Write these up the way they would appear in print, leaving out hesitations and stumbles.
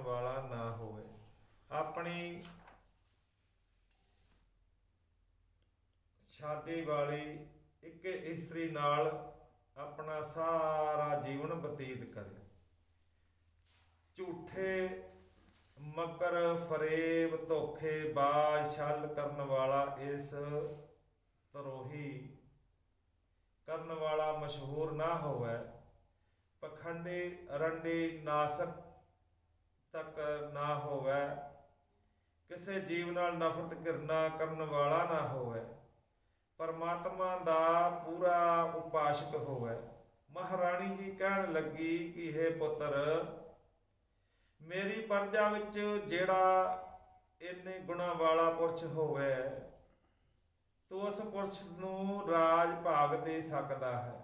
वाला ना होवे। अपनी शादी वाली एक इस्त्री नाल अपना सारा जीवन बतीत करे। झूठे मकर फरेब धोखे बाज छल करन वाला इस तरोही करन वाला मशहूर ना होवे। पखंडी रंडी नासक तक ना होवे। किसी जीव नाल नफरत घृणा करन वाला ना होवे। परमात्मा दा पूरा उपासक होवे। महाराणी जी कहन लगी कि हे पुत्र, मेरी प्रजा विच जेड़ा इन्ने गुणा वाला पुरुष होवे तो उस पुरुष नूं राज भाग दे सकदा है।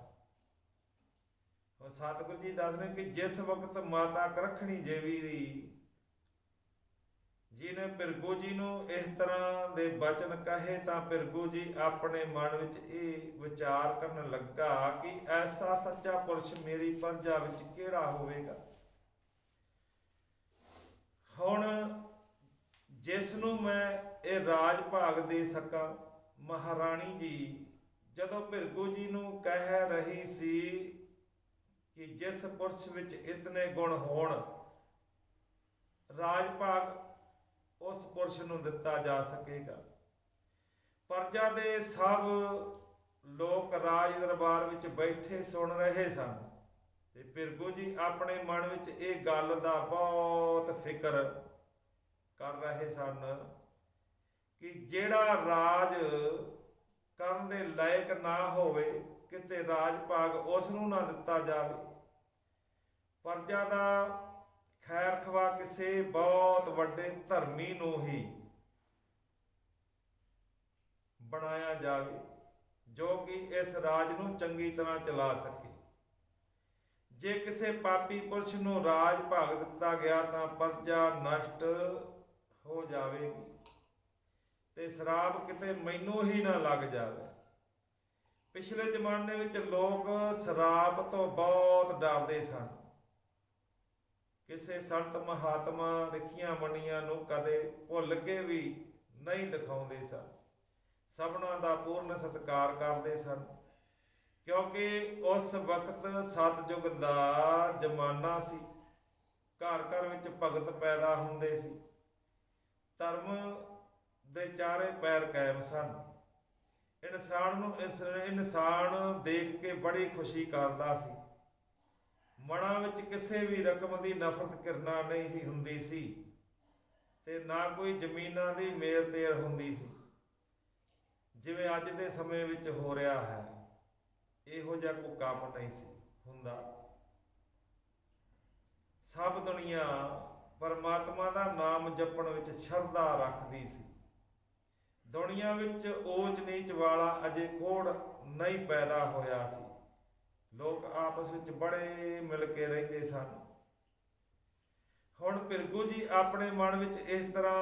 और सतगुरु जी दस रहे कि जिस वक्त माता करखणी देवी जी ने पिरगू जी नूं इस तरह दे बचन कहे तां पिरगू जी अपने मन विच ये विचार करन लगा कि ऐसा सच्चा पुरुष मेरी प्रजा विच किहड़ा होवेगा। हुण जिस नूं मैं ये राज भाग दे सकां। महाराणी जी जदों पिरगू जी नूं कह रही सी कि जिस पुरुष विच इतने गुण होण राज भाग उस पुरुष नूं दिता जा सकेगा। प्रजा दे सब लोग राज दरबार विच बैठे सुन रहे सन ते पिरगू जी अपने मन विच ये गल दा बहुत फिक्र कर रहे सन कि जेड़ा राज करन दे लायक ना होवे किते राज भाग उस नूं ना दिता जावे। प्रजा दा खैर खवा किसी बहुत वड्डे धर्मी नूं ही बनाया जावे जो कि इस राज नूं चंगी तरह चला सके। जे किसी पापी पुरुष नूं राज भाग दिता गया तां प्रजा नष्ट हो जावेगी ते शराब किते मैनू ही ना लग जावे। पिछले जमाने विच लोग शराब तो बहुत डरदे सन। किसी संत महात्मा लिखियां मनियां नूं कदे भुल के भी नहीं दिखाउंदे सन। सबना दा पूर्ण सत्कार करदे सन क्योंकि उस वक्त सतयुग दा जमाना सी। घर घर विच भगत पैदा हुंदे सी। धर्म दे चारे पैर कायम सन। इंसान देख के बड़ी खुशी करदा सी। मनां विच किसी भी रकम की नफरत घृणा नहीं सी हुंदी सी ते ना कोई जमीनां दी मेर तेर हुंदी सी जिवें अज दे समय विच हो रहा है। इहो जिहा कोई काम नहीं सी हुंदा। सब दुनिया परमात्मा दा नाम जपण विच शरधा रखदी सी। दुनिया विच ऊच नीच वाला अजे कोड़ नहीं पैदा होया सी। लोग आपस विच बड़े मिल के रहिंदे सन। हुण पिरगू जी अपने मन विच इस तरह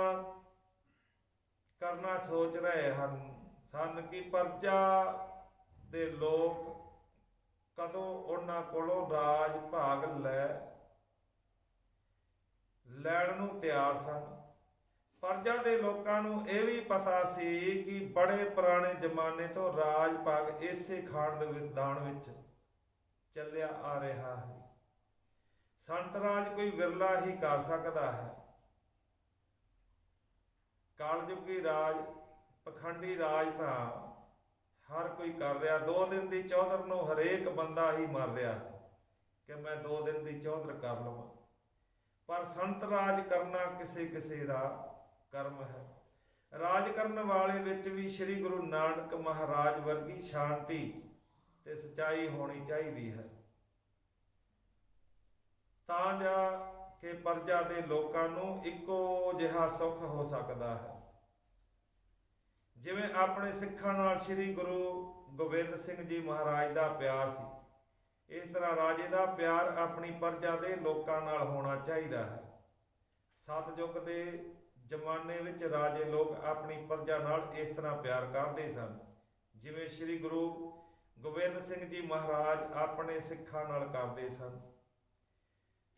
करना सोच रहे सन कि प्रजा दे लोग कदों उन्हां कोलों राज भाग लैण नूं तैयार सन। प्रजा दे लोकां नूं इह भी पता सी कि बड़े पुराने जमाने तो राज भाग इसे खानदान विच चलिया आ रहा है। संत राज कोई विरला ही कर सकता है। कालयुगी राज पखंडी राज तां हर कोई कर रहा। 2 दिन की चौधर नूं हरेक बंदा ही मर रहा है कि मैं 2 दिन की चौधर कर लवां। पर संत राज करना किसी किसी दा कर्म है। राज करन वाले विच भी श्री गुरु नानक महाराज वर्गी शांति ते सच्चाई होनी चाहिए है तां जा के प्रजा दे लोकां नूं इक्को जिहा सुख हो सकदा है। जिवें अपने सिखां नाल श्री गुरु गोबिंद सिंह जी महाराज दा प्यार सी इस तरह राजे दा प्यार अपनी प्रजा दे लोकां नाल होना चाहिए है। सतयुग दे जमाने विच राजे लोग अपनी प्रजा नाल इस तरह प्यार करते सन जिवें श्री गुरु गोबिंद सिंह जी महाराज अपने सिखां नाल करते सन।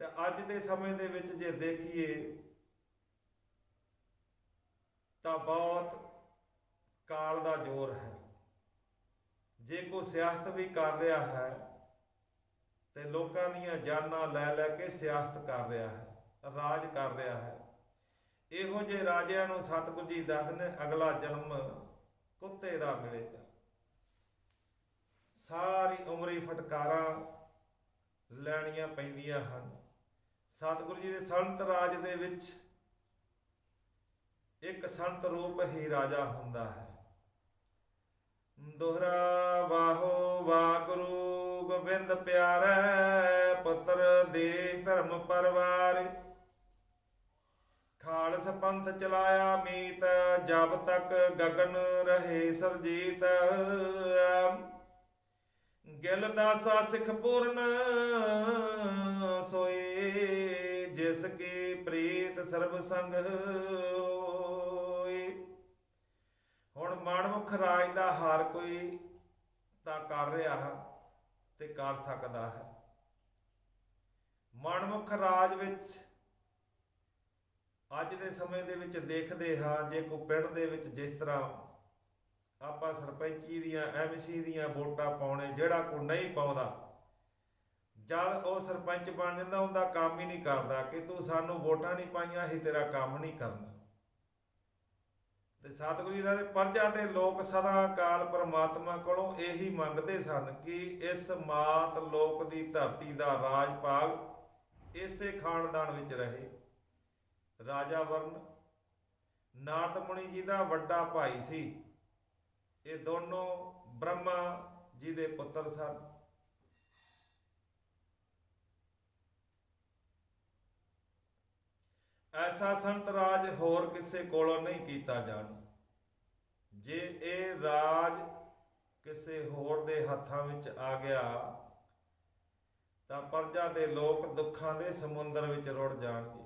ਤੇ ਅੱਜ ਦੇ ਸਮੇਂ ਦੇ ਵਿੱਚ ਜੇ ਦੇਖੀਏ ਤਾਂ ਬਹੁਤ ਕਾਲ ਦਾ ਜ਼ੋਰ ਹੈ। ਜੇ ਕੋਈ ਸਿਆਸਤ ਵੀ ਕਰ ਰਿਹਾ ਹੈ ਤੇ ਲੋਕਾਂ ਦੀਆਂ ਜਾਨਾਂ ਲੈ ਲੈ ਕੇ ਸਿਆਸਤ ਕਰ ਰਿਹਾ ਹੈ, ਰਾਜ ਕਰ ਰਿਹਾ ਹੈ। ਇਹੋ ਜਿਹੇ ਰਾਜਿਆਂ ਨੂੰ ਸਤਿਗੁਰੂ ਜੀ ਦੱਸਦੇ ਨੇ ਅਗਲਾ ਜਨਮ ਕੁੱਤੇ ਦਾ ਮਿਲੇਗਾ। ਸਾਰੀ ਉਮਰੀ ਫਟਕਾਰਾਂ ਲੈਣੀਆਂ ਪੈਂਦੀਆਂ ਹਨ। ਸਤਿਗੁਰੂ ਜੀ ਦੇ ਸੰਤ ਰਾਜ ਦੇ ਵਿੱਚ ਇੱਕ ਸੰਤ ਰੂਪ ਹੀ ਰਾਜਾ ਹੁੰਦਾ ਹੈ। ਦੋਹਰਾ ਵਾਹੋ ਵਾਹਿਗੁਰੂ ਗੋਬਿੰਦ ਪਿਆਰੈ, ਪੁੱਤਰ ਦੇਸ਼ ਧਰਮ ਪਰਵਾਰ। ਖਾਲਸ ਪੰਥ ਚਲਾਇਆ ਮੀਤ, ਜਬ ਤੱਕ ਗਗਨ ਰਹੇ ਸਰਜੀਤ। ਗਿਲ ਦਾਸਾ ਸਿੱਖ ਪੂਰਨ ਸੋਏ, ਜਿਸ ਕੀ ਪ੍ਰੀਤ ਸਰਬ ਸੰਗ ਹੋਏ। ਹੁਣ ਮਨਮੁਖ ਰਾਜ ਦਾ ਹਰ ਕੋਈ ਤਾਂ ਕਰ ਰਿਹਾ ਤੇ ਕਰ ਸਕਦਾ ਹੈ। ਮਨਮੁਖ ਰਾਜ ਵਿੱਚ ਅੱਜ ਦੇ ਸਮੇਂ ਦੇ ਵਿੱਚ ਦੇਖਦੇ ਹਾਂ, ਜੇ ਕੋਈ ਪਿੰਡ ਦੇ ਵਿੱਚ ਜਿਸ ਤਰ੍ਹਾਂ ਆਪਾਂ ਸਰਪੰਚੀ ਦੀਆਂ MC ਦੀਆਂ ਵੋਟਾਂ ਪਾਉਣੇ, ਜਿਹੜਾ ਕੋਈ ਨਹੀਂ ਪਾਉਂਦਾ, ਜਦ ਉਹ ਸਰਪੰਚ ਬਣ ਜਾਂਦਾ ਉਹਦਾ ਕੰਮ ਹੀ ਨਹੀਂ ਕਰਦਾ ਕਿ ਤੂੰ ਸਾਨੂੰ ਵੋਟਾਂ ਨਹੀਂ ਪਾਈਆਂ, ਅਸੀਂ ਤੇਰਾ ਕੰਮ ਨਹੀਂ ਕਰਨਾ। ਤੇ ਸਤਿਗੁਰੂ ਜੀ ਦਾ ਪ੍ਰਜਾ ਦੇ ਲੋਕ ਸਦਾ ਕਾਲ ਪਰਮਾਤਮਾ ਕੋਲੋਂ ਇਹੀ ਮੰਗਦੇ ਸਨ ਕਿ ਇਸ ਮਾਤ ਲੋਕ ਦੀ ਧਰਤੀ ਦਾ ਰਾਜ ਭਾਗ ਇਸੇ ਖਾਨਦਾਨ ਵਿੱਚ ਰਹੇ। ਰਾਜਾ ਵਰਨ ਨਾਰਦ ਮੁਨੀ ਜੀ ਦਾ ਵੱਡਾ ਭਾਈ ਸੀ। ਇਹ ਦੋਨੋਂ ਬ੍ਰਹਮਾ ਜੀ ਦੇ ਪੁੱਤਰ ਸਨ। ਐਸਾ ਸੰਤ ਰਾਜ ਹੋਰ ਕਿਸੇ ਕੋਲੋਂ ਨਹੀਂ ਕੀਤਾ ਜਾਣਾ। ਜੇ ਇਹ ਰਾਜ ਕਿਸੇ ਹੋਰ ਦੇ ਹੱਥਾਂ ਵਿੱਚ ਆ ਗਿਆ ਤਾਂ ਪ੍ਰਜਾ ਦੇ ਲੋਕ ਦੁੱਖਾਂ ਦੇ ਸਮੁੰਦਰ ਵਿੱਚ ਰੁੜ ਜਾਣਗੇ।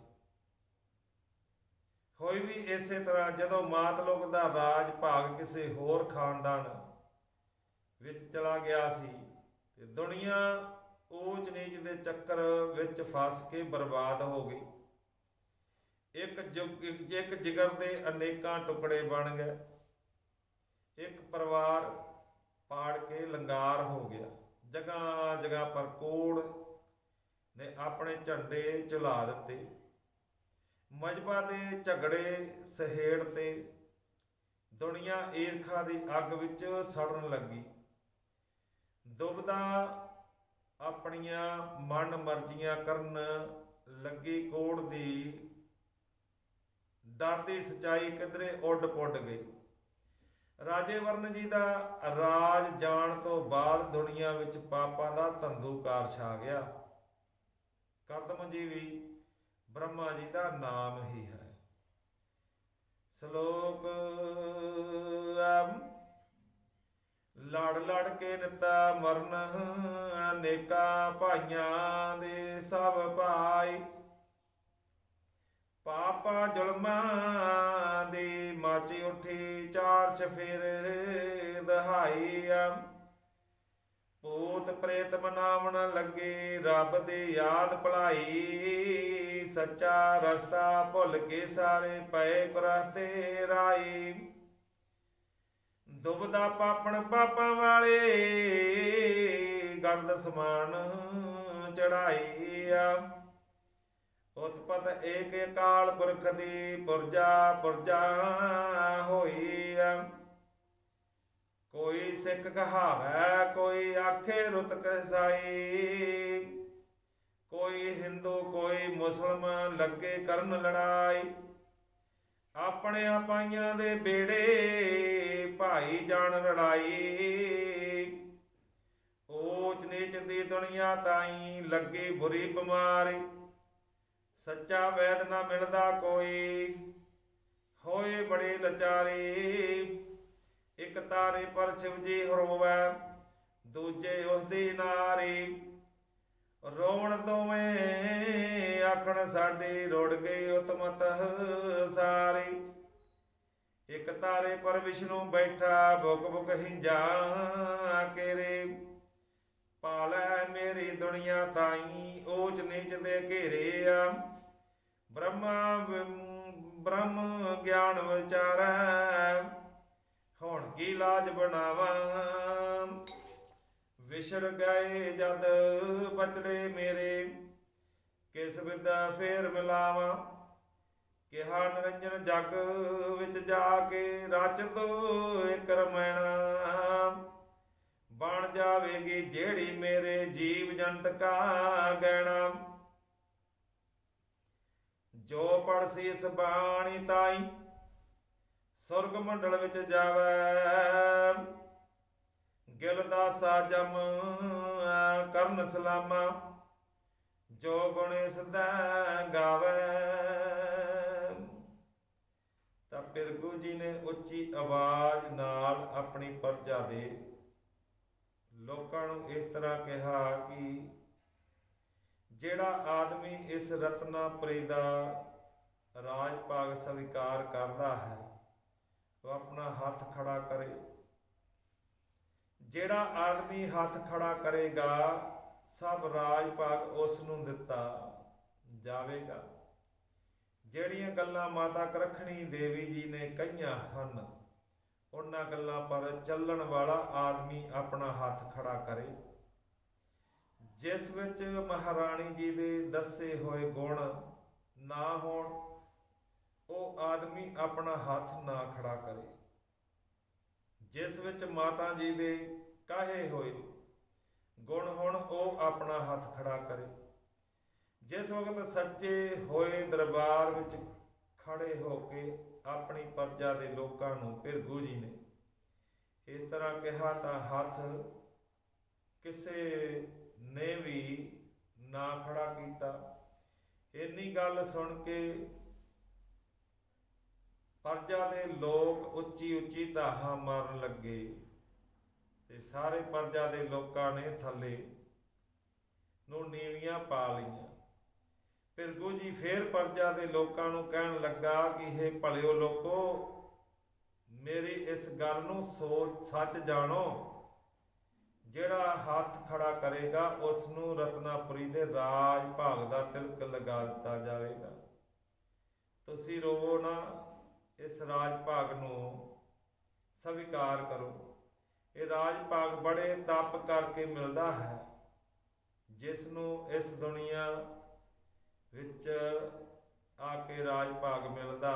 ਹੋਈ ਵੀ ਇਸੇ ਤਰ੍ਹਾਂ ਜਦੋਂ ਮਾਤ ਲੋਕ ਦਾ ਰਾਜ ਭਾਗ ਕਿਸੇ ਹੋਰ ਖਾਨਦਾਨ ਵਿੱਚ ਚਲਾ ਗਿਆ ਸੀ ਤੇ ਦੁਨੀਆ ਊਚ ਨੀਚ ਦੇ ਚੱਕਰ ਵਿੱਚ ਫਸ ਕੇ ਬਰਬਾਦ ਹੋ ਗਈ। ਇੱਕ ਜਿਗਰ ਦੇ ਅਨੇਕਾਂ ਟੁਕੜੇ ਬਣ ਗਏ। ਇੱਕ ਪਰਿਵਾਰ ਪਾੜ ਕੇ ਲੰਗਾਰ ਹੋ ਗਿਆ। ਜਗ੍ਹਾ ਜਗ੍ਹਾ ਪਰ ਕੋੜ ਨੇ ਆਪਣੇ ਝੰਡੇ ਝੁਲਾ ਦਿੱਤੇ। ਮਜ਼ਹਬਾਂ ਦੇ ਝਗੜੇ ਸਹੇੜ ਤੇ ਦੁਨੀਆ ਈਰਖਾ ਦੀ ਅੱਗ ਵਿੱਚ ਸੜਨ ਲੱਗੀ। ਦੁਬਦਾ ਆਪਣੀਆਂ ਮਨ ਮਰਜ਼ੀਆਂ ਕਰਨ ਲੱਗੀ ਕੋੜ ਦੀ ਡਰ ਦੀ ਸੱਚਾਈ ਕਿਧਰੇ ਉੱਡ ਪੁੱਡ ਗਈ। ਰਾਜੇ ਵਰਨ ਜੀ ਦਾ ਰਾਜ ਜਾਣ ਤੋਂ ਬਾਅਦ ਦੁਨੀਆ ਵਿੱਚ ਪਾਪਾਂ ਦਾ ਧੰਦੂਕਾਰ ਛਾ ਗਿਆ। ਕਰਦਮ ਜੀ ਵੀ ਬ੍ਰਹਮਾ ਜੀ ਦਾ ਨਾਮ ਹੀ ਹੈ। ਸ਼ਲੋਕ ਲੜ ਲੜ ਕੇ ਨਿਤਾ ਮਰਨ, ਅਨੇਕਾਂ ਭਾਈਆਂ ਦੇ ਸਭ ਭਾਈ। ਪਾਪਾਂ ਜ਼ੁਲਮਾਂ ਦੀ ਮਾਚੀ ਉੱਠੀ, ਚਾਰ ਚਫੇਰੇ ਦਹਾਈ। ਭੂਤ ਪ੍ਰੇਤ ਮਨਾਵਣ ਲੱਗੇ, ਰੱਬ ਦੀ ਯਾਦ ਭੁਲਾਈ। ਸੱਚਾ ਰਸਤਾ ਭੁੱਲ ਕੇ ਸਾਰੇ ਪਏ ਕੁਰਸਤੇ ਰਾਈ। ਦੁਬਦਾ ਪਾਪਣ ਪਾਪਾਂ ਵਾਲੇ, ਗੰਦ ਸਮਾਨ ਚੜਾਈ। ਉਤਪਤ ਏਕ ਅਕਾਲ ਪੁਰਖ ਦੀ, ਪੁਰਜਾ ਪੁਰਜਾ ਹੋਈ। ਕੋਈ ਸਿੱਖ ਕਹਾਵੈ, ਕੋਈ ਆਖੇ ਰੁਤ ਕਸਾਈ। ਕੋਈ ਹਿੰਦੂ ਕੋਈ ਮੁਸਲਮਾਨ ਲੱਗੇ ਕਰਨ ਲੜਾਈ। ਆਪਣੇ ਆਪਾਈਆਂ ਦੇ ਬੇੜੇ ਭਾਈ ਜਾਣ ਲੜਾਈ। ਊਚ ਨੀਚ ਦੀ ਦੁਨੀਆ ਤਾਈ ਲੱਗੀ ਬੁਰੀ ਬਿਮਾਰੀ। ਸੱਚਾ ਵੈਦ ਨਾ ਮਿਲਦਾ ਕੋਈ, ਹੋਏ ਬੜੇ ਲਾਚਾਰੀ। ਇੱਕ ਤਾਰੇ ਪਰ ਸ਼ਿਵ ਜੀ ਹੋਵੈ, ਦੂਜੇ ਉਸਦੀ ਨਾਰੀ। ਰੋਵਣ ਦੋਵੇਂ ਆਖਣ ਸਾਡੀ, ਰੁੜ ਗਈ ਉਤਮਤ ਸਾਰੀ। ਇੱਕ ਤਾਰੇ ਪਰ ਵਿਸ਼ਨੂੰ ਬੈਠਾ, ਬੁਕ ਬੁਕ ਹਿੰਜਾ ਕੇਰੇ। ਪਾਲੈ ਮੇਰੀ ਦੁਨੀਆ ਥਾਈ, ਊਚ ਨੀਚ ਦੇ ਘੇਰੇ ਆ। ਬ੍ਰਹਮ ਗਿਆਨ ਵਿਚਾਰੈ, ਹੁਣ ਕੀ ਲਾਜ ਬਣਾਵਾਂ। ਵਿਛੜ ਗਏ ਜਦ ਬਚੜੇ ਮੇਰੇ, ਕਿਸ ਵਿਦਾ ਫੇਰ ਮਿਲਾਵਾਂ। ਕਿਹਾ ਨਿਰੰਜਨ ਜਗ ਵਿੱਚ ਜਾ ਕੇ, ਰਚ ਦੋ ਇਕ ਰਮੈਣਾ। ਬਣ ਜਾਵੇਗੀ ਜਿਹੜੀ ਮੇਰੇ ਜੀਵ ਜੰਤ ਕਾ ਗਹਿਣਾ। ਜੋ ਪੜਸੀ ਇਸ ਬਾਣੀ ਤਾਈ, ਸੁਰਗ ਮੰਡਲ ਵਿੱਚ ਜਾਵੈ। ਗਿਲ ਦਾਸਾ ਜਮ ਕਰਨ ਸਲਾਮਾ, ਜੋ ਗੁਣ ਇਸ ਦਾ ਗਾਵੈ। ਤਾਂ ਭਿਰਗੂ ਜੀ ਨੇ ਉੱਚੀ ਆਵਾਜ਼ ਨਾਲ ਆਪਣੀ ਪਰਜਾ ਦੇ ਲੋਕਾਂ ਨੂੰ ਇਸ ਤਰ੍ਹਾਂ ਕਿਹਾ ਕਿ ਜਿਹੜਾ ਆਦਮੀ ਇਸ ਰਤਨਾਪੁਰੀ ਦਾ ਰਾਜ ਭਾਗ ਸਵੀਕਾਰ ਕਰਦਾ ਹੈ, ਉਹ ਆਪਣਾ ਹੱਥ ਖੜਾ ਕਰੇ। ਜਿਹੜਾ ਆਦਮੀ ਹੱਥ ਖੜਾ ਕਰੇਗਾ, ਸਭ ਰਾਜ ਭਾਗ ਉਸ ਨੂੰ ਦਿੱਤਾ ਜਾਵੇਗਾ। ਜਿਹੜੀਆਂ ਗੱਲਾਂ ਮਾਤਾ ਕਰਖਣੀ ਦੇਵੀ ਜੀ ਨੇ ਕਹੀਆਂ ਹਨ, ਉਹਨਾਂ ਗੱਲਾਂ ਪਰ ਚੱਲਣ ਵਾਲਾ ਆਦਮੀ ਆਪਣਾ ਹੱਥ ਖੜਾ ਕਰੇ। ਜਿਸ ਵਿੱਚ ਮਹਾਰਾਣੀ ਜੀ ਦੇ ਦੱਸੇ ਹੋਏ ਗੁਣ ਨਾ ਹੋਣ, ਉਹ ਆਦਮੀ ਆਪਣਾ ਹੱਥ ਨਾ ਖੜਾ ਕਰੇ। ਜਿਸ ਵਿੱਚ ਮਾਤਾ ਜੀ ਦੇ ਕਹੇ ਹੋਏ ਗੁਣ ਹੋਣ, ਉਹ ਆਪਣਾ ਹੱਥ ਖੜਾ ਕਰੇ। ਜਿਸ ਵਕਤ ਸੱਚੇ ਹੋਏ ਦਰਬਾਰ ਵਿੱਚ ਖੜੇ ਹੋ ਕੇ ਆਪਣੀ ਪਰਜਾ ਦੇ ਲੋਕਾਂ ਨੂੰ ਭਿਰਗੂ ਜੀ ਨੇ ਇਸ ਤਰ੍ਹਾਂ ਕਿਹਾ, ਤਾਂ ਹੱਥ ਕਿਸੇ ਨੇ ਵੀ ਨਾ ਖੜਾ ਕੀਤਾ। ਇੰਨੀ ਗੱਲ ਸੁਣ ਕੇ ਪਰਜਾ ਦੇ ਲੋਕ ਉੱਚੀ ਉੱਚੀ ਧਾਹਾਂ ਮਾਰਨ ਲੱਗੇ ਤੇ ਸਾਰੇ ਪਰਜਾ ਦੇ ਲੋਕਾਂ ਨੇ ਥੱਲੇ ਨੂੰ ਨੀਵੀਆਂ ਪਾ ਲਈਆਂ। ਭਿਰਗੂ ਜੀ ਫੇਰ ਪਰਜਾ ਦੇ ਲੋਕਾਂ ਨੂੰ ਕਹਿਣ ਲੱਗਾ ਕਿ ਇਹ ਭਲਿਓ ਲੋਕੋ, ਮੇਰੀ ਇਸ ਗੱਲ ਨੂੰ ਸੱਚ ਜਾਣੋ। ਜਿਹੜਾ ਹੱਥ ਖੜਾ ਕਰੇਗਾ, ਉਸ ਨੂੰ ਰਤਨਾਪੁਰੀ ਦੇ ਰਾਜ ਭਾਗ ਦਾ ਤਿਲਕ ਲਗਾ ਦਿੱਤਾ ਜਾਵੇਗਾ। ਤੁਸੀਂ ਰੋਵੋ ਨਾ, ਇਸ ਰਾਜ ਭਾਗ ਨੂੰ ਸਵੀਕਾਰ ਕਰੋ। ਇਹ ਰਾਜ ਭਾਗ ਬੜੇ ਤਪ ਕਰਕੇ ਮਿਲਦਾ ਹੈ। ਜਿਸ ਨੂੰ ਇਸ ਦੁਨੀਆ ਵਿੱਚ ਆ ਕੇ ਰਾਜ ਭਾਗ ਮਿਲਦਾ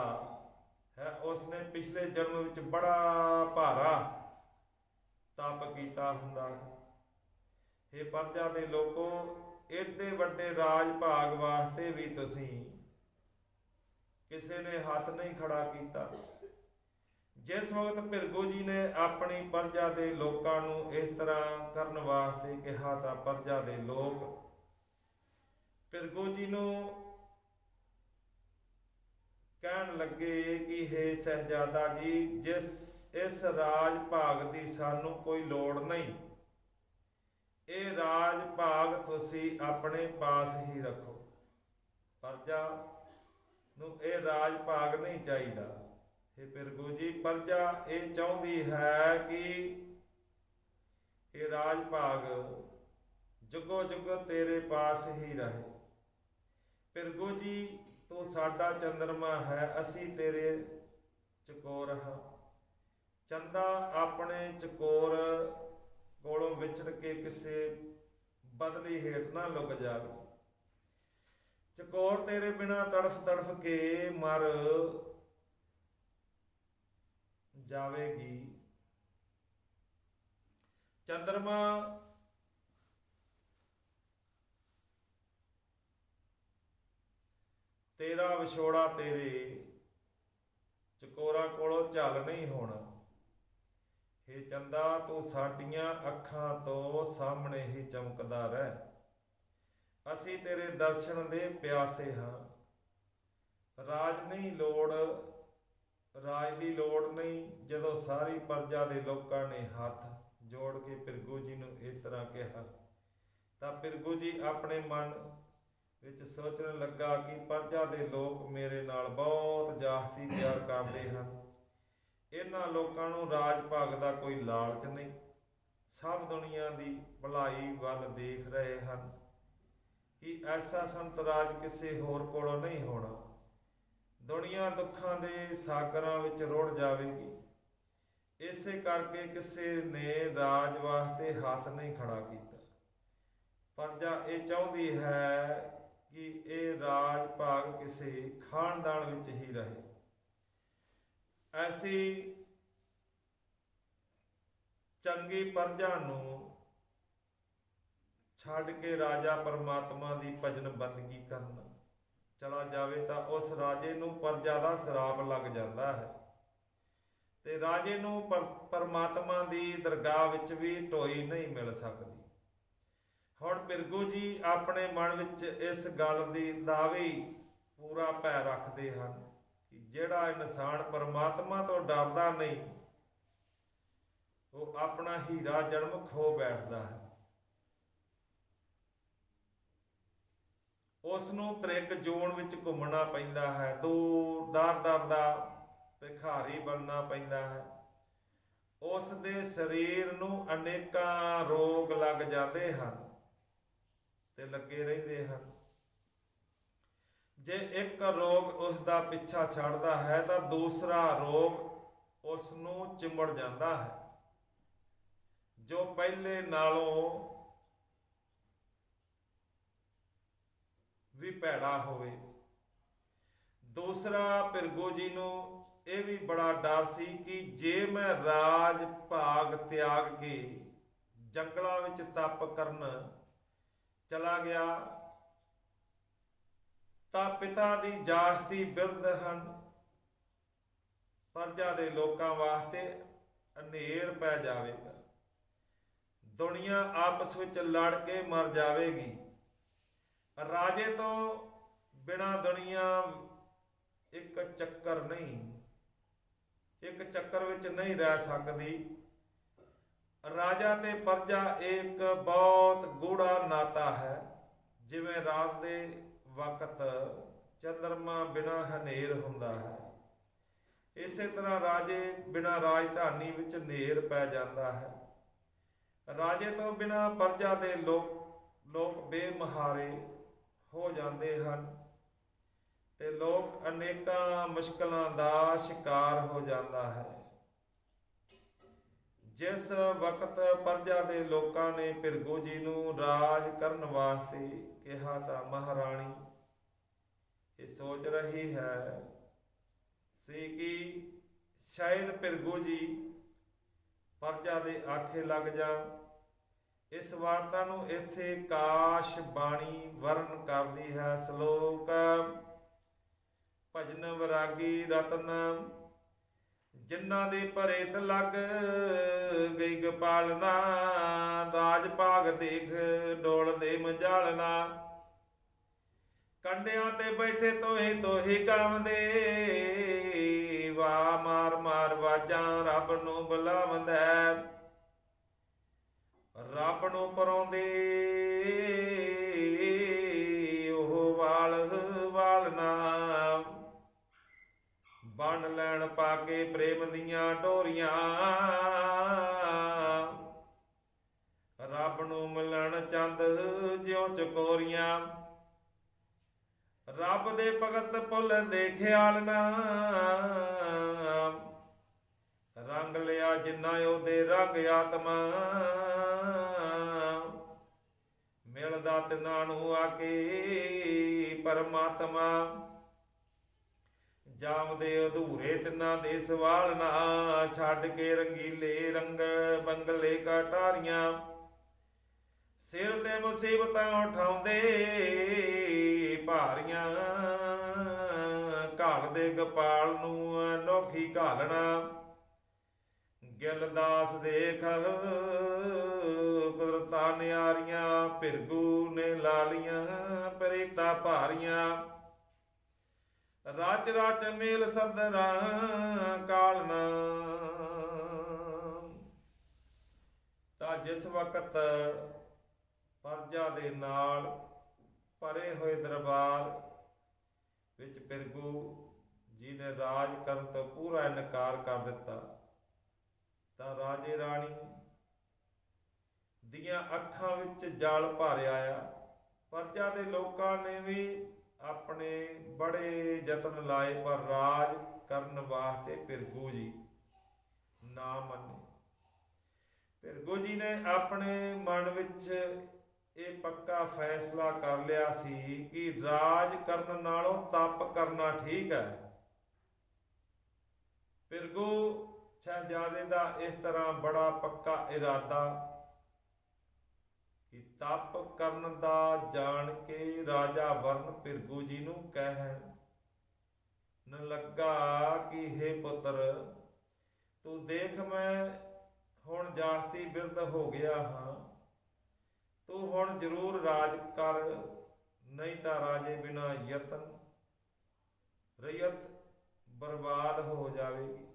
ਹੈ, ਉਸਨੇ ਪਿਛਲੇ ਜਨਮ ਵਿੱਚ ਬੜਾ ਭਾਰਾ ਤਪ ਕੀਤਾ ਹੁੰਦਾ ਹੈ। ਇਹ ਪਰਜਾ ਦੇ ਲੋਕੋ, ਏਡੇ ਵੱਡੇ ਰਾਜ ਭਾਗ ਵਾਸਤੇ ਵੀ ਤੁਸੀਂ ਕਿਸੇ ਨੇ ਹੱਥ ਨਹੀਂ ਖੜਾ ਕੀਤਾ। ਜਿਸ ਵਕਤ ਭਿਰਗੂ ਜੀ ਨੇ ਆਪਣੀ ਪਰਜਾ ਦੇ ਲੋਕਾਂ ਨੂੰ ਇਸ ਤਰ੍ਹਾਂ ਕਰਨ ਵਾਸਤੇ ਕਿਹਾ, ਤਾਂ ਪਰਜਾ ਦੇ ਲੋਕ ਭਿਰਗੂ ਜੀ ਨੂੰ ਕਹਿਣ ਲੱਗੇ ਕਿ ਹੇ ਸਹਿਜਾਦਾ ਜੀ, ਇਸ ਰਾਜ ਭਾਗ ਦੀ ਸਾਨੂੰ ਕੋਈ ਲੋੜ ਨਹੀਂ। ਇਹ ਰਾਜ ਭਾਗ ਤੁਸੀਂ ਆਪਣੇ ਪਾਸ ਹੀ ਰੱਖੋ। ਪਰਜਾ ਨੂੰ ਇਹ ਰਾਜ ਭਾਗ ਨਹੀਂ ਚਾਹੀਦਾ। ਹੇ ਭਿਰਗੂ ਜੀ, ਪਰਜਾ ਇਹ ਚਾਹੁੰਦੀ ਹੈ ਕਿ ਇਹ ਰਾਜ ਭਾਗ ਜੁਗੋ ਜੁਗ ਤੇਰੇ ਪਾਸ ਹੀ ਰਹੇ। ਭਿਰਗੂ ਜੀ, ਤੂੰ ਸਾਡਾ ਚੰਦਰਮਾ ਹੈ, ਅਸੀਂ ਤੇਰੇ ਚਕੋਰ ਹਾਂ। ਚੰਦਾ ਆਪਣੇ ਚਕੋਰ ਕੋਲੋਂ ਵਿਛੜ ਕੇ ਕਿਸੇ ਬਦਲੀ ਹੇਠ ਨਾ ਲੁਕ ਜਾਵੇ। ਚਕੋਰ ਤੇਰੇ ਬਿਨਾ ਤੜਫ ਤੜਫ ਕੇ ਮਰ ਜਾਵੇਗੀ। ਚੰਦਰਮਾ ਤੇਰਾ ਵਿਛੋੜਾ ਤੇਰੇ ਚਕੋਰਾਂ ਕੋਲੋਂ ਝੱਲ ਨਹੀਂ ਹੋਣਾ। ਹੇ ਚੰਦਾ, ਤੂੰ ਸਾਡੀਆਂ ਅੱਖਾਂ ਤੋਂ ਸਾਹਮਣੇ ਹੀ ਚਮਕਦਾ ਰਹਿ। ਅਸੀਂ ਤੇਰੇ ਦਰਸ਼ਨ ਦੇ ਪਿਆਸੇ ਹਾਂ। ਰਾਜ ਦੀ ਲੋੜ ਨਹੀਂ। ਜਦੋਂ ਸਾਰੀ ਪਰਜਾ ਦੇ ਲੋਕਾਂ ਨੇ ਹੱਥ ਜੋੜ ਕੇ ਭਿਰਗੂ ਜੀ ਨੂੰ ਇਸ ਤਰ੍ਹਾਂ ਕਿਹਾ, ਤਾਂ ਭਿਰਗੂ ਜੀ ਆਪਣੇ ਮਨ ਵਿੱਚ ਸੋਚਣ ਲੱਗਾ ਕਿ ਪਰਜਾ ਦੇ ਲੋਕ ਮੇਰੇ ਨਾਲ ਬਹੁਤ ਜਾਸਤੀ ਪਿਆਰ ਕਰਦੇ ਹਨ। ਇਹਨਾਂ ਲੋਕਾਂ ਨੂੰ ਰਾਜ ਭਾਗ ਦਾ ਕੋਈ ਲਾਲਚ ਨਹੀਂ। ਸਭ ਦੁਨੀਆ ਦੀ ਭਲਾਈ ਵੱਲ ਦੇਖ ਰਹੇ ਹਨ ਕਿ ਐਸਾ ਸੰਤ ਰਾਜ ਕਿਸੇ ਹੋਰ ਕੋਲੋਂ ਨਹੀਂ ਹੋਣਾ। ਦੁਨੀਆ ਦੁੱਖਾਂ ਦੇ ਸਾਗਰਾਂ ਵਿੱਚ ਰੁੜ ਜਾਵੇਗੀ। ਇਸੇ ਕਰਕੇ ਕਿਸੇ ਨੇ ਰਾਜ ਵਾਸਤੇ ਹੱਥ ਨਹੀਂ ਖੜਾ ਕੀਤਾ। ਪ੍ਰਜਾ ਇਹ ਚਾਹੁੰਦੀ ਹੈ ਕਿ ਇਹ ਰਾਜ ਭਾਗ ਕਿਸੇ ਖਾਨਦਾਨ ਵਿੱਚ ਹੀ ਰਹੇ। ਐਸੀ ਚੰਗੀ ਪ੍ਰਜਾ ਨੂੰ ਛੱਡ ਕੇ ਰਾਜਾ ਪਰਮਾਤਮਾ ਦੀ ਭਜਨ ਬੰਦਗੀ ਕਰਨ ਚਲਾ ਜਾਵੇ ਤਾਂ ਉਸ ਰਾਜੇ ਨੂੰ ਪ੍ਰਜਾ ਦਾ ਸਰਾਪ ਲੱਗ ਜਾਂਦਾ ਹੈ ਤੇ ਰਾਜੇ ਨੂੰ ਪਰਮਾਤਮਾ ਦੀ ਦਰਗਾਹ ਵਿੱਚ ਵੀ ਢੋਈ ਨਹੀਂ ਮਿਲ ਸਕਦੀ। ਹੁਣ ਭਿਰਗੂ ਜੀ ਆਪਣੇ ਮਨ ਵਿੱਚ ਇਸ ਗੱਲ ਦਾ ਵੀ ਪੂਰਾ ਭੈ ਰੱਖਦੇ ਹਨ ਕਿ ਜਿਹੜਾ ਇਨਸਾਨ ਪਰਮਾਤਮਾ ਤੋਂ ਡਰਦਾ ਨਹੀਂ ਉਹ ਆਪਣਾ ਹੀਰਾ ਜਨਮ ਖੋ ਬੈਠਦਾ ਹੈ। ਉਸ ਨੂੰ ਤ੍ਰਿਗ ਜੋਨ ਵਿੱਚ ਘੁੰਮਣਾ ਪੈਂਦਾ ਹੈ, ਦਰ ਦਾ ਭਿਖਾਰੀ ਬਣਨਾ ਪੈਂਦਾ ਹੈ। ਉਸ ਦੇ ਸਰੀਰ ਨੂੰ ਅਨੇਕਾਂ ਰੋਗ ਲੱਗ ਜਾਂਦੇ ਹਨ ਤੇ ਲੱਗੇ ਰਹਿੰਦੇ ਹਨ। ਜੇ ਇੱਕ ਰੋਗ ਉਸ ਦਾ ਪਿੱਛਾ ਛੱਡਦਾ ਹੈ ਤਾਂ ਦੂਸਰਾ ਰੋਗ ਉਸ ਨੂੰ ਚਿੰਬੜ ਜਾਂਦਾ ਹੈ ਜੋ ਪਹਿਲੇ ਨਾਲੋਂ ਵੀ ਭੈੜਾ ਹੋਵੇ। ਦੂਸਰਾ, ਭਿਰਗੂ ਜੀ ਨੂੰ ਇਹ ਵੀ ਬੜਾ ਡਰ ਸੀ ਕਿ ਜੇ ਮੈਂ ਰਾਜ ਭਾਗ ਤਿਆਗ ਕੇ ਜੰਗਲਾਂ ਵਿੱਚ ਤਪ ਕਰਨ ਚਲਾ ਗਿਆ ਤਾਂ ਪਿਤਾ ਦੀ ਜਾਸਤੀ ਬਿਰਧ ਹਨ। ਪ੍ਰਜਾ ਦੇ ਲੋਕਾਂ ਵਾਸਤੇ ਹਨੇਰ ਪੈ ਜਾਵੇਗਾ। ਦੁਨੀਆ ਆਪਸ ਵਿੱਚ ਲੜ ਕੇ ਮਰ ਜਾਵੇਗੀ। ਰਾਜੇ ਤੋਂ ਬਿਨਾਂ ਦੁਨੀਆ ਇੱਕ ਚੱਕਰ ਵਿੱਚ ਨਹੀਂ ਰਹਿ ਸਕਦੀ। ਰਾਜਾ ਤੇ ਪ੍ਰਜਾ ਇੱਕ ਬਹੁਤ ਗੂੜਾ ਨਾਤਾ ਹੈ। ਜਿਵੇਂ ਰਾਤ ਦੇ ਵਕਤ ਚੰਦਰਮਾ ਬਿਨਾਂ ਹਨੇਰ ਹੁੰਦਾ ਹੈ, ਇਸੇ ਤਰ੍ਹਾਂ ਰਾਜੇ ਬਿਨਾਂ ਰਾਜਧਾਨੀ ਵਿੱਚ ਹਨੇਰ ਪੈ ਜਾਂਦਾ ਹੈ। ਰਾਜੇ ਤੋਂ ਬਿਨਾਂ ਪ੍ਰਜਾ ਦੇ ਲੋਕ ਬੇਮਹਾਰੇ ਹੋ ਜਾਂਦੇ ਹਨ ਤੇ ਲੋਕ ਅਨੇਕਾਂ ਮੁਸ਼ਕਲਾਂ ਦਾ ਸ਼ਿਕਾਰ ਹੋ ਜਾਂਦਾ ਹੈ। ਜਿਸ ਵਕਤ ਪ੍ਰਜਾ ਦੇ ਲੋਕਾਂ ਨੇ ਭਿਰਗੂ ਜੀ ਨੂੰ ਰਾਜ ਕਰਨ ਵਾਸਤੇ ਕਿਹਾ ਤਾਂ ਮਹਾਰਾਣੀ ਇਹ ਸੋਚ ਰਹੀ ਹੈ ਸੀ ਕਿ ਸ਼ਾਇਦ ਭਿਰਗੂ ਜੀ ਪ੍ਰਜਾ ਦੇ ਆਖੇ ਲੱਗ ਜਾਣ। ਇਸ ਵਾਰਤਾ ਨੂੰ ਇੱਥੇ ਕਾਸ਼ ਬਾਣੀ ਵਰਣ ਕਰਦੀ ਹੈ। ਸ਼ਲੋਕ ਭਜਨ ਵਿਰਾਗੀ ਰਤਨ ਜਿਨ੍ਹਾਂ ਦੇ ਭਰੇਤ ਲੱਗ ਗਈ ਗੋਪਾਲਨਾ ਰਾਜ ਭਾਗ ਦੇਖ ਡੋਲਦੇ ਮਜਾਲਨਾ ਕੰਡਿਆਂ ਤੇ ਬੈਠੇ ਤੋਹੇ ਗਾਵਦੇ ਵਾਹ ਮਾਰ ਮਾਰ ਵਾਜਾਂ ਰੱਬ ਨੂੰ ਬੁਲਾਵੰਦਾ ਰੱਬ ਨੂੰ ਪਰਾਉਂਦੇ ਉਹ ਵਾਲਣਾ ਬਣ ਲੈਣ ਪਾ ਕੇ ਪ੍ਰੇਮ ਦੀਆਂ ਡੋਰੀਆਂ ਰੱਬ ਨੂੰ ਮਿਲਣ ਚੰਦ ਜਿਉਂ ਚਕੋਰੀਆਂ ਰੱਬ ਦੇ ਭਗਤ ਭੁੱਲ ਦੇ ਖਿਆਲ ਨਾ ਰੰਗ ਲਿਆ ਜਿੰਨਾ ਉਹਦੇ ਰੰਗ ਆਤਮਾ ਮਿਲਦਾ ਤਿਨਾਂ ਨੂੰ ਆ ਕੇ ਪਰਮਾਤਮਾ ਜਾਮਦੇ ਅਧੂਰੇ ਤਿਨਾਂ ਦੇ ਸਵਾਲ ਨਾ ਛੱਡ ਕੇ ਰੰਗੀਲੇ ਰੰਗ ਬੰਗਲੇ ਕਟਾਰੀਆਂ ਸਿਰ ਤੇ ਮੁਸੀਬਤਾਂ ਉਠਾਉਂਦੇ ਭਾਰੀਆਂ ਘਾਲ ਦੇ ਗੋਪਾਲ ਨੂੰ ਅਨੋਖੀ ਘਾਲਣਾ ਗਿਲ ਦਾਸ ਦੇਖ ਕੁਦਰਤਾਂ ਨਿਆਰੀਆਂ ਭਿਰਗੂ ਨੇ ਲਾਲੀਆਂ ਪ੍ਰੀਤਾਂ ਭਾਰੀਆਂ ਰਾਚ ਰਾਚ ਮੇਲ ਸਦਰਾਂ ਕਾਲਨਾ ਤਾਂ ਜਿਸ ਵਕਤ ਪ੍ਰਜਾ ਦੇ ਨਾਲ ਭਰੇ ਹੋਏ ਦਰਬਾਰ ਵਿੱਚ ਭਿਰਗੂ ਜੀ ਨੇ ਰਾਜ ਕਰਨ ਤੋਂ ਪੂਰਾ ਇਨਕਾਰ ਕਰ ਦਿੱਤਾ ਤਾਂ ਰਾਜੇ ਰਾਣੀ ਦੀਆਂ ਅੱਖਾਂ ਵਿੱਚ ਜਲ ਭਰ ਆਇਆ। ਪ੍ਰਜਾ ਦੇ ਲੋਕਾਂ ਨੇ ਵੀ ਆਪਣੇ ਬੜੇ ਯਤਨ ਲਾਏ, ਪਰ ਰਾਜ ਕਰਨ ਵਾਸਤੇ ਭਿਰਗੂ ਜੀ ਨਾ ਮੰਨੇ। ਭਿਰਗੂ ਜੀ ਨੇ ਆਪਣੇ ਮਨ ਵਿੱਚ ਇਹ ਪੱਕਾ ਫੈਸਲਾ ਕਰ ਲਿਆ ਸੀ ਕਿ ਰਾਜ ਕਰਨ ਨਾਲੋਂ ਤਪ ਕਰਨਾ ਠੀਕ ਹੈ। ਭਿਰਗੂ ਸ਼ਹਿਜ਼ਾਦੇ ਦਾ ਇਸ ਤਰ੍ਹਾਂ ਬੜਾ ਪੱਕਾ ਇਰਾਦਾ ਕਿ ਤਪ ਕਰਨ ਦਾ ਜਾਣ ਕੇ ਰਾਜਾ ਵਰਨ ਭਿਰਗੂ ਜੀ ਨੂੰ ਕਹਿਣ ਲੱਗਾ ਕਿ ਹੇ ਪੁੱਤਰ, ਤੂੰ ਦੇਖ ਮੈਂ ਹੁਣ ਜਾਸਤੀ ਬਿਰਧ ਹੋ ਗਿਆ ਹਾਂ, ਤੂੰ ਹੁਣ ਜ਼ਰੂਰ ਰਾਜ ਕਰ, ਨਹੀਂ ਤਾਂ ਰਾਜੇ ਬਿਨਾਂ ਯਤਨ ਰਈਅਤ ਬਰਬਾਦ ਹੋ ਜਾਵੇਗੀ।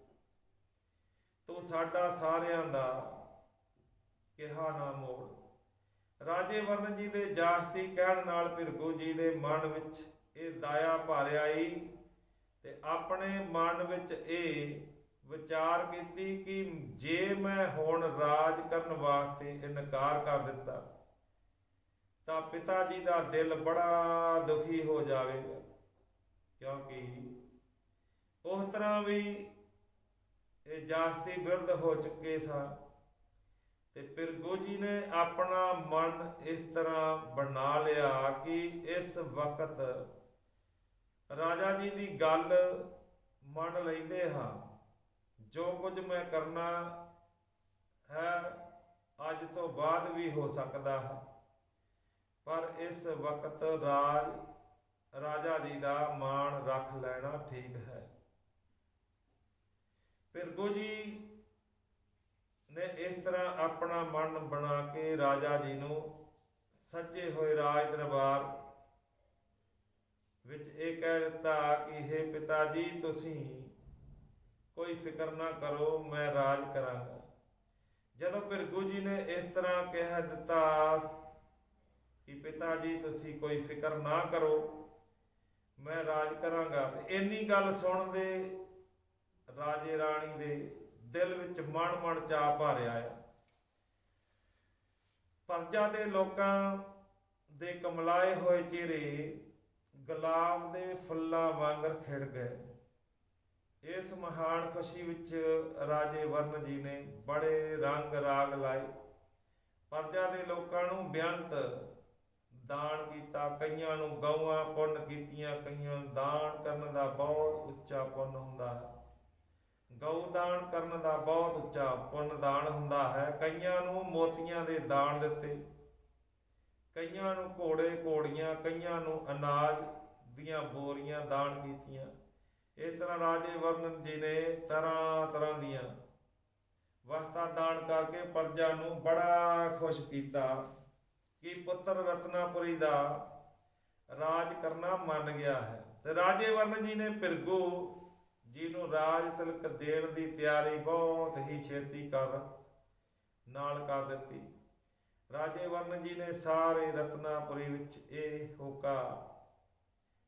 ਤੂੰ ਸਾਡਾ ਸਾਰਿਆਂ ਦਾ ਕਿਹਾ ਨਾ ਮੋੜ। ਰਾਜੇ ਵਰਨ ਜੀ ਦੇ ਜਾਸਤੀ ਕਹਿਣ ਨਾਲ ਭਿਰਗੂ ਜੀ ਦੇ ਮਨ ਵਿੱਚ ਇਹ ਦਇਆ ਭਰ ਆਈ ਤੇ ਆਪਣੇ ਮਨ ਵਿੱਚ ਇਹ ਵਿਚਾਰ ਕੀਤੀ ਕਿ ਜੇ ਮੈਂ ਹੁਣ ਰਾਜ ਕਰਨ ਵਾਸਤੇ ਇਨਕਾਰ ਕਰ ਦਿੱਤਾ ਤਾਂ ਪਿਤਾ ਜੀ ਦਾ ਦਿਲ ਬੜਾ ਦੁਖੀ ਹੋ ਜਾਵੇਗਾ, ਕਿਉਂਕਿ ਉਸ ਤਰ੍ਹਾਂ ਵੀ ਇਹ ਜਾਸਤੀ ਬਿਰਧ ਹੋ ਚੁੱਕੇ ਸਨ। ਤੇ ਭਿਰਗੂ ਜੀ ਨੇ ਆਪਣਾ ਮਨ ਇਸ ਤਰ੍ਹਾਂ ਬਣਾ ਲਿਆ ਕਿ ਇਸ ਵਕਤ ਰਾਜਾ ਜੀ ਦੀ ਗੱਲ ਮੰਨ ਲੈਂਦੇ ਹਾਂ, ਜੋ ਕੁਝ ਮੈਂ ਕਰਨਾ ਹੈ ਅੱਜ ਤੋਂ ਬਾਅਦ ਵੀ ਹੋ ਸਕਦਾ ਹੈ, ਪਰ ਇਸ ਵਕਤ ਰਾਜਾ ਜੀ ਦਾ ਮਾਣ ਰੱਖ ਲੈਣਾ ਠੀਕ ਹੈ। ਭਿਰਗੂ ਜੀ ਨੇ ਇਸ ਤਰ੍ਹਾਂ ਆਪਣਾ ਮਨ ਬਣਾ ਕੇ ਰਾਜਾ ਜੀ ਨੂੰ ਸੱਜੇ ਹੋਏ ਰਾਜ ਦਰਬਾਰ ਵਿੱਚ ਇਹ ਕਹਿ ਦਿੱਤਾ ਕਿ ਹੇ ਪਿਤਾ ਜੀ, ਤੁਸੀਂ ਕੋਈ ਫਿਕਰ ਨਾ ਕਰੋ, ਮੈਂ ਰਾਜ ਕਰਾਂਗਾ। ਜਦੋਂ ਭਿਰਗੂ ਜੀ ਨੇ ਇਸ ਤਰ੍ਹਾਂ ਕਹਿ ਦਿੱਤਾ ਕਿ ਪਿਤਾ ਜੀ ਤੁਸੀਂ ਕੋਈ ਫਿਕਰ ਨਾ ਕਰੋ, ਮੈਂ ਰਾਜ ਕਰਾਂਗਾ, ਤੇ ਇੰਨੀ ਗੱਲ ਸੁਣ ਦੇ ਰਾਜੇ ਰਾਣੀ ਦੇ ਦਿਲ ਵਿੱਚ ਮਣ ਚਾਅ ਭਰਿਆ ਆ। ਪ੍ਰਜਾ ਦੇ ਲੋਕਾਂ ਦੇ ਕਮਲਾਏ ਹੋਏ ਚਿਹਰੇ ਗੁਲਾਬ ਦੇ ਫੁੱਲਾਂ ਵਾਂਗਰ ਖਿੜ ਗਏ। ਇਸ ਮਹਾਨ ਖੁਸ਼ੀ ਵਿੱਚ ਰਾਜੇ ਵਰਨ ਜੀ ਨੇ ਬੜੇ ਰੰਗ ਰਾਗ ਲਾਏ। ਪ੍ਰਜਾ ਦੇ ਲੋਕਾਂ ਨੂੰ ਬੇਅੰਤ ਦਾਨ ਕੀਤਾ, ਕਈਆਂ ਨੂੰ ਗਊਆਂ ਪੁੰਨ ਕੀਤੀਆਂ, ਕਈਆਂ ਨੂੰ ਦਾਨ ਕਰਨ ਦਾ ਬਹੁਤ ਉੱਚਾ ਪੁੰਨ ਹੁੰਦਾ ਹੈ। ਗਊ ਦਾਨ ਕਰਨ ਦਾ ਬਹੁਤ ਉੱਚਾ ਪੁੰਨ ਦਾਨ ਹੁੰਦਾ ਹੈ। ਕਈਆਂ ਨੂੰ ਮੋਤੀਆਂ ਦੇ ਦਾਨ ਦਿੱਤੇ, ਕਈਆਂ ਨੂੰ ਘੋੜੇ ਘੋੜੀਆਂ, ਕਈਆਂ ਨੂੰ ਅਨਾਜ ਦੀਆਂ ਬੋਰੀਆਂ ਦਾਨ ਕੀਤੀਆਂ। ਇਸ ਤਰ੍ਹਾਂ ਰਾਜੇ ਵਰਨ ਜੀ ਨੇ ਤਰ੍ਹਾਂ ਤਰ੍ਹਾਂ ਦੀਆਂ ਵਸਤਾਂ ਦਾਨ ਕਰਕੇ ਪ੍ਰਜਾ ਨੂੰ ਬੜਾ ਖੁਸ਼ ਕੀਤਾ ਕਿ ਪੁੱਤਰ ਰਤਨਾਪੁਰੀ ਦਾ ਰਾਜ ਕਰਨਾ ਮੰਨ ਗਿਆ ਹੈ। ਤੇ ਰਾਜੇ ਵਰਨ ਜੀ ਨੇ ਭਿਰਗੂ ਜੀ ਨੂੰ ਰਾਜ ਤਿਲਕ ਦੇਣ ਦੀ ਤਿਆਰੀ ਬਹੁਤ ਹੀ ਛੇਤੀ ਕਰ ਦਿੱਤੀ। ਰਾਜੇ ਵਰਨ ਜੀ ਨੇ ਸਾਰੇ ਰਤਨਾਪੁਰੀ ਵਿੱਚ ਇਹ ਹੋਕਾ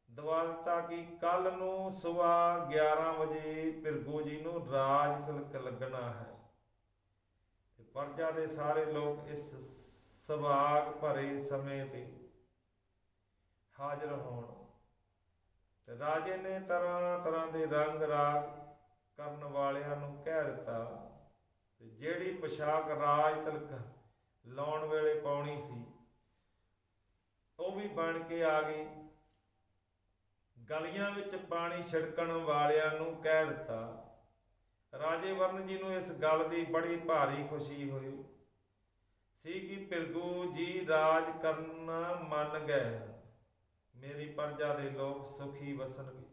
ਦਵਾ ਦਿੱਤਾ ਕਿ ਕੱਲ ਨੂੰ ਸੁਬਾਹ 11 ਵਜੇ ਭਿਰਗੂ ਜੀ ਨੂੰ ਰਾਜ ਤਿਲਕ ਲੱਗਣਾ ਹੈ ਤੇ ਪ੍ਰਜਾ ਦੇ ਸਾਰੇ ਲੋਕ ਇਸ ਸੁਭਾਗ ਭਰੇ ਸਮੇਂ ਤੇ ਹਾਜ਼ਰ ਹੋਣ। ਤੇ ਰਾਜੇ ਨੇ ਤਰ੍ਹਾਂ ਤਰ੍ਹਾਂ ਦੇ ਰੰਗ ਰਾਗ ਕਰਨ ਵਾਲਿਆਂ ਨੂੰ ਕਹਿ ਦਿੱਤਾ ਤੇ ਜਿਹੜੀ ਪੋਸ਼ਾਕ ਰਾਜ ਤਿਲਕ ਲਾਉਣ ਵੇਲੇ ਪਾਉਣੀ ਸੀ ਉਹ ਵੀ ਬਣ ਕੇ ਆ ਗਈ। ਗਲੀਆਂ ਵਿੱਚ ਪਾਣੀ ਛਿੜਕਣ ਵਾਲਿਆਂ ਨੂੰ ਕਹਿ ਦਿੱਤਾ। ਰਾਜੇ ਵਰਨ ਜੀ ਨੂੰ ਇਸ ਗੱਲ ਦੀ ਬੜੀ ਭਾਰੀ ਖੁਸ਼ੀ ਹੋਈ ਸੀ ਕਿ ਭਿਰਗੂ ਜੀ ਰਾਜ ਕਰਨਾ ਮੰਨ ਗਏ, ਮੇਰੀ ਪ੍ਰਜਾ ਦੇ ਲੋਕ ਸੁਖੀ ਵਸਣਗੇ।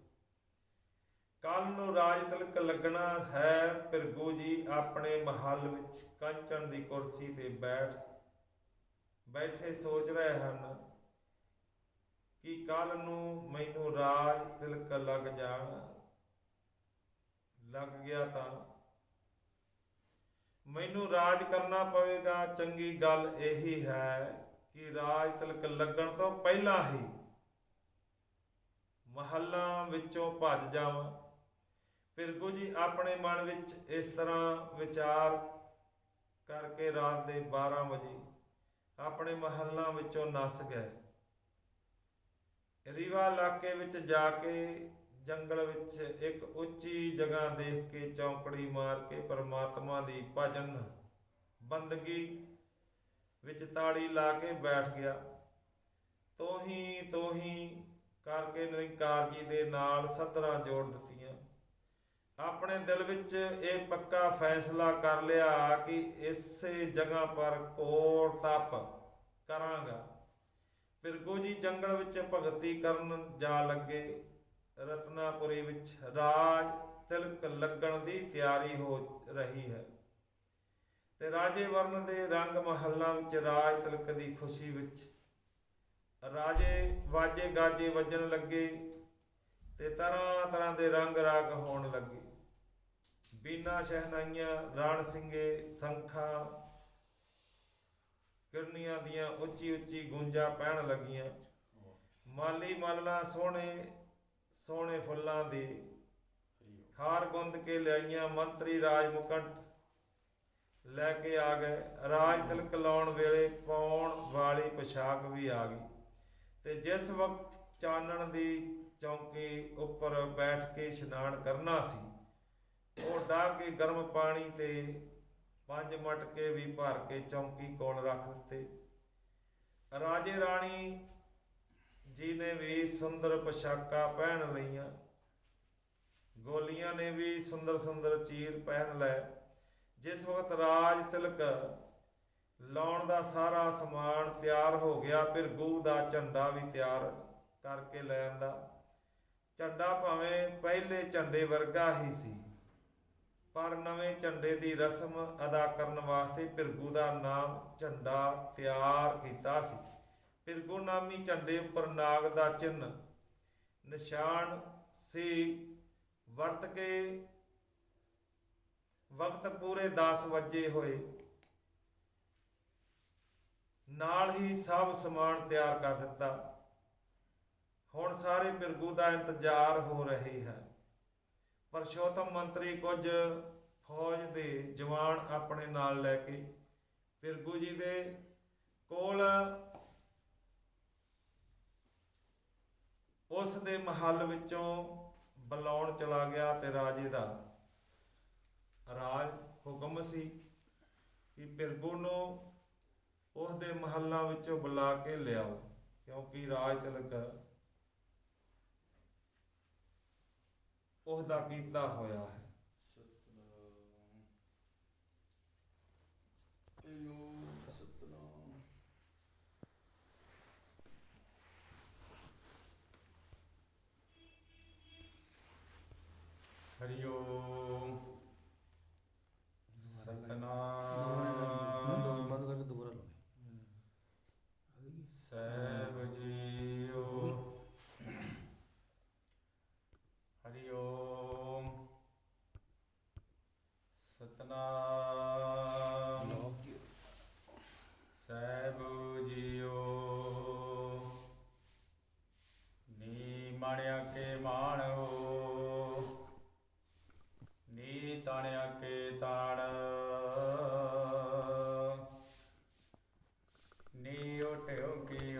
ਕੱਲ ਨੂੰ ਰਾਜ ਤਿਲਕ ਲੱਗਣਾ ਹੈ। ਭਿਰਗੂ ਜੀ ਆਪਣੇ ਮਹੱਲ ਵਿੱਚ ਕੰਚਨ ਦੀ ਕੁਰਸੀ ਤੇ ਬੈਠੇ ਸੋਚ ਰਹੇ ਹਨ ਕਿ ਕੱਲ ਨੂੰ ਮੈਨੂੰ ਰਾਜ ਤਿਲਕ ਲੱਗ ਗਿਆ ਤਾਂ ਮੈਨੂੰ ਰਾਜ ਕਰਨਾ ਪਵੇਗਾ। ਚੰਗੀ ਗੱਲ ਇਹੀ ਹੈ ਕਿ ਰਾਜ ਤਿਲਕ ਲੱਗਣ ਤੋਂ ਪਹਿਲਾਂ ਹੀ ਮਹੱਲਾਂ ਵਿੱਚੋਂ ਭੱਜ ਜਾਵਾਂ। ਭਿਰਗੂ ਜੀ ਆਪਣੇ ਮਨ ਵਿੱਚ ਇਸ ਤਰ੍ਹਾਂ ਵਿਚਾਰ ਕਰਕੇ ਰਾਤ ਦੇ 12 ਵਜੇ ਆਪਣੇ ਮਹੱਲਾਂ ਵਿੱਚੋਂ ਨੱਸ ਗਏ। ਰੀਵਾ ਇਲਾਕੇ ਵਿੱਚ ਜਾ ਕੇ ਜੰਗਲ ਵਿੱਚ ਇੱਕ ਉੱਚੀ ਜਗ੍ਹਾ ਦੇਖ ਕੇ ਚੌਂਕੜੀ ਮਾਰ ਕੇ ਪਰਮਾਤਮਾ ਦੀ ਭਜਨ ਬੰਦਗੀ ਵਿੱਚ ਤਾੜੀ ਲਾ ਕੇ ਬੈਠ ਗਿਆ। ਤੋਹੀ ਕਰਕੇ ਨਿਰੰਕਾਰ ਜੀ ਦੇ ਨਾਲ ਸੱਧਰਾਂ ਜੋੜ ਦਿੱਤੀਆਂ। ਆਪਣੇ ਦਿਲ ਵਿੱਚ ਇਹ ਪੱਕਾ ਫੈਸਲਾ ਕਰ ਲਿਆ ਕਿ ਇਸੇ ਜਗ੍ਹਾ ਪਰ ਘੋਰ ਤਪ ਕਰਾਂਗਾ। ਭਿਰਗੂ ਜੀ ਜੰਗਲ ਵਿੱਚ ਭਗਤੀ ਕਰਨ ਜਾ ਲੱਗੇ। ਰਤਨਾਪੁਰੀ ਵਿੱਚ ਰਾਜ ਤਿਲਕ ਲੱਗਣ ਦੀ ਤਿਆਰੀ ਹੋ ਰਹੀ ਹੈ ਤੇ ਰਾਜੇ ਵਰਨ ਦੇ ਰੰਗ ਮਹੱਲਾਂ ਵਿੱਚ ਰਾਜ ਤਿਲਕ ਦੀ ਖੁਸ਼ੀ ਵਿੱਚ ਰਾਜੇ ਵਾਜੇ ਗਾਜੇ ਵੱਜਣ ਲੱਗੇ ਤੇ ਤਰ੍ਹਾਂ ਤਰ੍ਹਾਂ ਦੇ ਰੰਗ ਰਾਗ ਹੋਣ ਲੱਗੇ। ਬੀਨਾ ਸ਼ਹਿਨਾਈਆਂ, ਰਾਣ ਸਿੰਘੇ, ਸੰਖਾਂ, ਕਿਰਨੀਆਂ ਦੀਆਂ ਉੱਚੀ ਉੱਚੀ ਗੂੰਜਾਂ ਪੈਣ ਲੱਗੀਆਂ। ਮਾਲੀ ਮਾਲਣਾ ਸੋਹਣੇ ਫੁੱਲਾਂ ਦੇ ਹਾਰ ਗੁੰਦ ਕੇ ਲਿਆਈਆਂ। ਮੰਤਰੀ ਰਾਜ ਮੁਕਟ ਲੈ ਕੇ ਆ ਗਏ। ਰਾਜ ਤਿਲਕ ਲਾਉਣ ਵੇਲੇ ਪਾਉਣ ਵਾਲੀ ਪੋਸ਼ਾਕ ਵੀ ਆ ਗਈ ਤੇ ਜਿਸ ਵਕਤ ਚਾਨਣ ਦੀ ਚੌਂਕੀ ਉੱਪਰ ਬੈਠ ਕੇ ਇਸ਼ਨਾਨ ਕਰਨਾ ਸੀ, ਉਹ ਡਾਹ ਕੇ ਗਰਮ ਪਾਣੀ ਤੇ 5 ਮਟਕੇ ਵੀ ਭਰ ਕੇ ਚੌਂਕੀ ਕੋਲ ਰੱਖ ਦਿੱਤੇ। ਰਾਜੇ ਰਾਣੀ ਜੀ ਨੇ ਵੀ ਸੁੰਦਰ ਪੋਸ਼ਾਕਾਂ ਪਹਿਨ ਲਈਆਂ। ਗੋਲੀਆਂ ਨੇ ਵੀ ਸੁੰਦਰ ਸੁੰਦਰ ਚੀਰ ਪਹਿਨ ਲਏ। ਜਿਸ ਵਕਤ ਰਾਜ ਤਿਲਕ ਲਾਉਣ ਦਾ ਸਾਰਾ ਸਮਾਨ ਤਿਆਰ ਹੋ ਗਿਆ, ਭਿਰਗੂ ਦਾ ਝੰਡਾ ਵੀ ਤਿਆਰ ਕਰਕੇ ਲੈ ਆਂਦਾ। ਝੰਡਾ ਭਾਵੇਂ ਪਹਿਲੇ ਝੰਡੇ ਵਰਗਾ ਹੀ ਸੀ, ਪਰ ਨਵੇਂ ਝੰਡੇ ਦੀ ਰਸਮ ਅਦਾ ਕਰਨ ਵਾਸਤੇ ਭਿਰਗੂ ਦਾ ਨਾਮ ਝੰਡਾ ਤਿਆਰ ਕੀਤਾ ਸੀ। ਭਿਰਗੂ ਨਾਮੀ ਝੰਡੇ ਉੱਪਰ ਨਾਗ ਦਾ ਚਿੰਨ੍ਹ ਨਿਸ਼ਾਨ ਸੀ। ਵਕਤ ਪੂਰੇ 10 ਵਜੇ ਹੋਏ। ਨਾਲ ਹੀ ਸਭ ਸਮਾਨ ਤਿਆਰ ਕਰ ਦਿੱਤਾ। ਹੁਣ ਸਾਰੇ ਭਿਰਗੂ ਦਾ ਇੰਤਜ਼ਾਰ ਹੋ ਰਹੀ ਹੈ। ਪਰਸ਼ੋਤਮ ਮੰਤਰੀ ਕੁਝ ਫੌਜ ਦੇ ਜਵਾਨ ਆਪਣੇ ਨਾਲ ਲੈ ਕੇ ਭਿਰਗੂ ਜੀ ਦੇ ਕੋਲ ਉਸ ਦੇ ਮਹੱਲ ਵਿੱਚੋਂ ਬੁਲਾਉਣ ਚਲਾ ਗਿਆ ਤੇ ਰਾਜੇ ਦਾ ਰਾਜ ਹੁਕਮ ਸੀ ਕਿ ਭਿਰਗੂ ਨੂੰ ਉਸ ਦੇ ਮਹੱਲਾਂ ਵਿੱਚੋਂ ਬੁਲਾ ਕੇ ਲਿਆਓ, ਕਿਉਂਕਿ ਰਾਜ ਤਿਲਕ ਉਸ ਦਾ ਕੀਤਾ ਹੋਇਆ ਹੈ। ਹਰੀ ਓਮ ਸਤਨਾਮ। ਬੰਦ ਕਰਕੇ ਦੁਬਾਰਾ ਲਾਓ। ਸਹਿ